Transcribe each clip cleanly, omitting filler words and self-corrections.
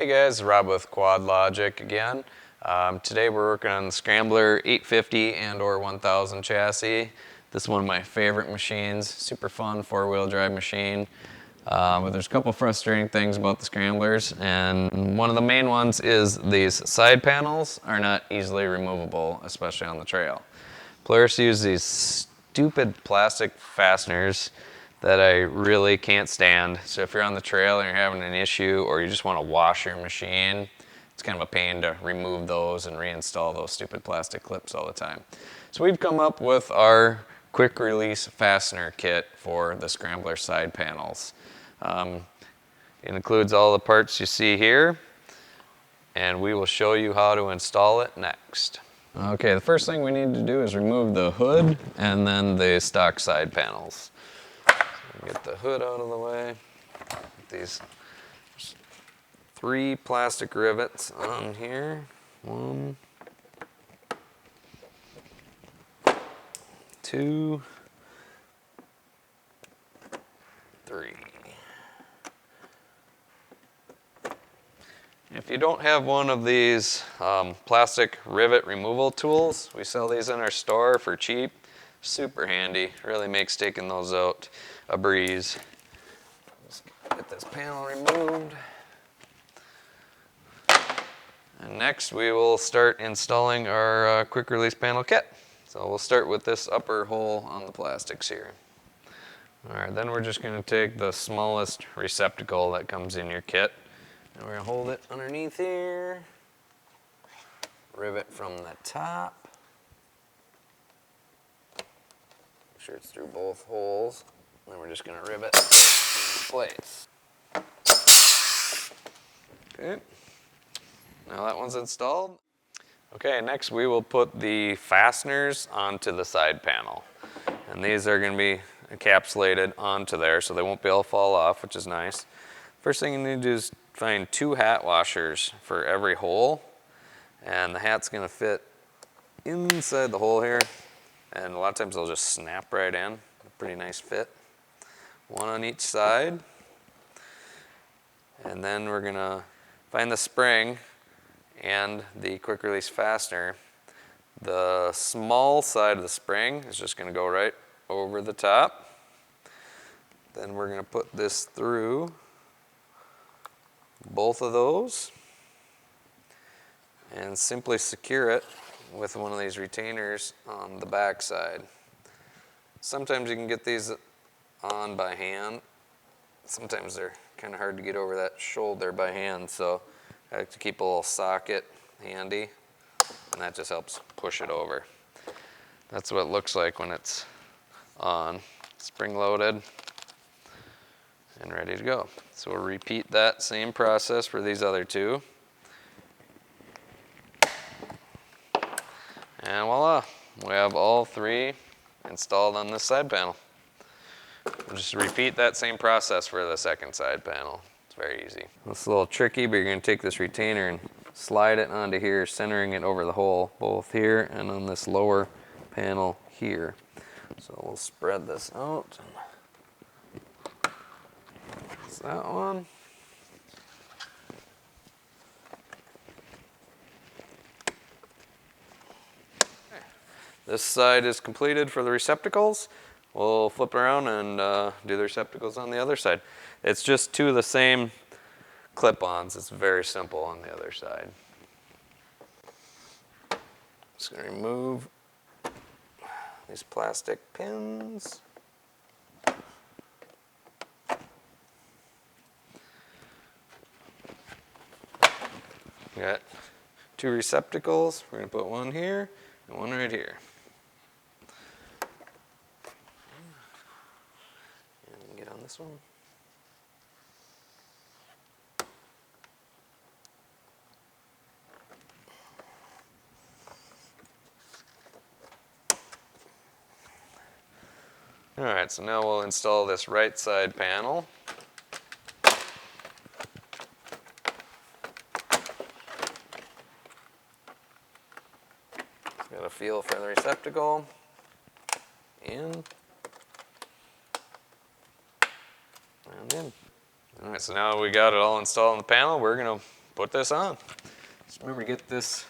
Hey guys, Rob with Quad Logic again. Today we're working on the Scrambler 850 and or 1000 chassis. This is one of my favorite machines, super fun 4-wheel drive machine. But there's a couple frustrating things about the Scramblers, and one of the main ones is these side panels are not easily removable, especially on the trail. Polaris uses these stupid plastic fasteners that I really can't stand. So if you're on the trail and you're having an issue or you just want to wash your machine, it's kind of a pain to remove those and reinstall those stupid plastic clips all the time. So we've come up with our quick release fastener kit for the Scrambler side panels. It includes all the parts you see here, and we will show you how to install it next. Okay, the first thing we need to do is remove the hood and then the stock side panels. Get the hood out of the way. These 3 plastic rivets on here. 1, 2, 3. If you don't have one of these plastic rivet removal tools, we sell these in our store for cheap. Super handy. Really makes taking those out a breeze. Just get this panel removed. And next we will start installing our quick release panel kit. So we'll start with this upper hole on the plastics here. Alright, then we're just going to take the smallest receptacle that comes in your kit, and we're going to hold it underneath here, rivet from the top. Make sure it's through both holes. Then we're just going to rivet into place. Okay, now that one's installed. Okay, next we will put the fasteners onto the side panel. And these are going to be encapsulated onto there, so they won't be able to fall off, which is nice. First thing you need to do is find 2 hat washers for every hole. And the hat's going to fit inside the hole here. And a lot of times they'll just snap right in. A pretty nice fit. 1 on each side. And then we're going to find the spring and the quick release fastener. The small side of the spring is just going to go right over the top. Then we're going to put this through both of those and simply secure it with one of these retainers on the back side. Sometimes you can get these on by hand. Sometimes they're kind of hard to get over that shoulder by hand, so I like to keep a little socket handy, and that just helps push it over. That's what it looks like when it's on, spring loaded and ready to go. So we'll repeat that same process for these other 2. And voila, we have all 3 installed on this side panel. We'll just repeat that same process for the second side panel. It's very easy. It's a little tricky, but you're going to take this retainer and slide it onto here, centering it over the hole, both here and on this lower panel here. So we'll spread this out. That's that one. This side is completed for the receptacles. We'll flip around and do the receptacles on the other side. It's just 2 of the same clip-ons. It's very simple on the other side. Just going to remove these plastic pins. We got 2 receptacles. We're going to put one here and one right here. And get on this one. Alright, so now we'll install this right side panel. Got a feel for the receptacle. In. And in. Alright, so now we got it all installed on the panel. We're going to put this on. Just remember to get this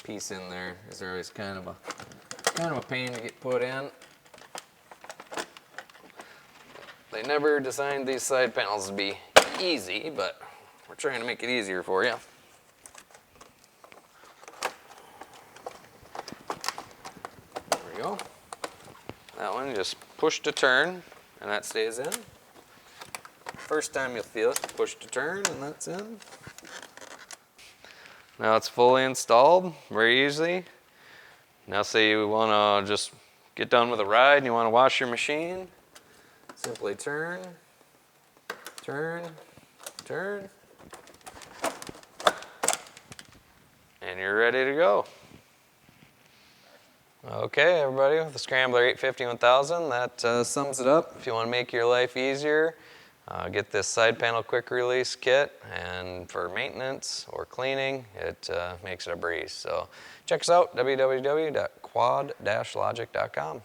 piece in there. Is always kind of a pain to get put in. They never designed these side panels to be easy, but we're trying to make it easier for you. There we go. That one, you just push to turn, and that stays in. First time you'll feel it, push to turn, and that's in. Now it's fully installed, very easy. Now say you want to just get done with a ride and you want to wash your machine, simply turn, turn, turn, and you're ready to go. Okay, everybody, with the Scrambler 850 1000, that sums it up. If you want to make your life easier, get this side panel quick release kit, and for maintenance or cleaning, it makes it a breeze. So check us out, www.quad-logic.com.